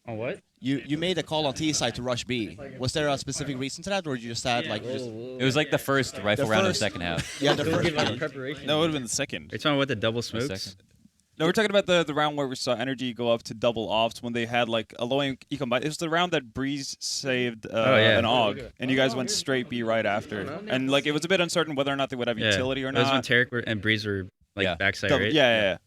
On what? You made a call on T side to rush B. Was there a specific reason to that, or you just had like just It was like the first rifle round of the second half. yeah the It was first like round? preparation. That would have been the second. Are you talking about the double The smokes? second. No, we're talking about the round where we saw NRG go up to double offs when they had like a low econ buy. It was the round that Breeze saved an AUG, and you guys went straight B right after. And like it was a bit uncertain whether or not they would have utility or That was when not. Tarek and Breeze were like backside, right? Yeah.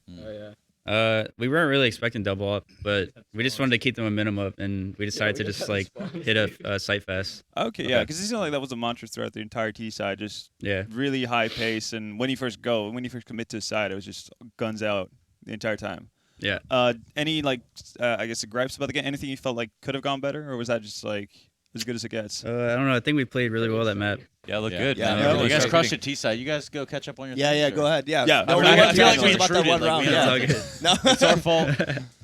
We weren't really expecting double up, but we just wanted to keep the momentum up, and we decided to just like hit a sight fast. Okay, yeah, because it seemed like that was a mantra throughout the entire T side, just really high pace. And when you first commit to a side, it was just guns out the entire time. Yeah. Any like, I guess, gripes about the game? Anything you felt like could have gone better, or was that just like as good as it gets? I don't know. I think we played really well that map. Yeah, look good. Yeah, man. You guys crushed it T-side. You guys go catch up on your Yeah, things, go or- ahead. Yeah. Yeah, No, I feel like it we was about that one intruded, like, round. we- Yeah. It's No, It's our fault.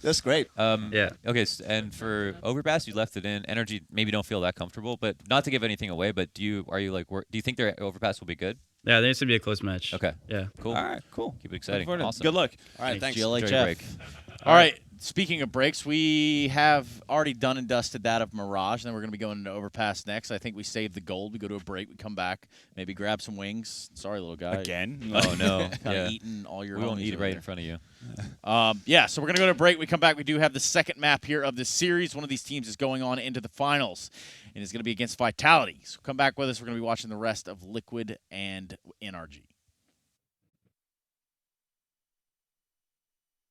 that's great. Yeah. Okay, and for Overpass, you left it in. NRG maybe don't feel that comfortable, but not to give anything away. But do you think their Overpass will be good? Yeah, I think it's gonna be a close match. Okay, Yeah. cool. All right, cool. Keep it exciting. Looking forward to it. Awesome. Good luck. All right, thanks. Enjoy your break. All right. Speaking of breaks, we have already done and dusted that of Mirage, and then we're going to be going into Overpass next. I think we save the gold. We go to a break. We come back, maybe grab some wings. Sorry, little guy. Again? Oh no, Kind yeah. of eating all your We won't homies eat it over right there. in front of you. So we're going to go to a break. We come back. We do have the second map here of this series. One of these teams is going on into the finals, and it's going to be against Vitality. So come back with us. We're going to be watching the rest of Liquid and NRG.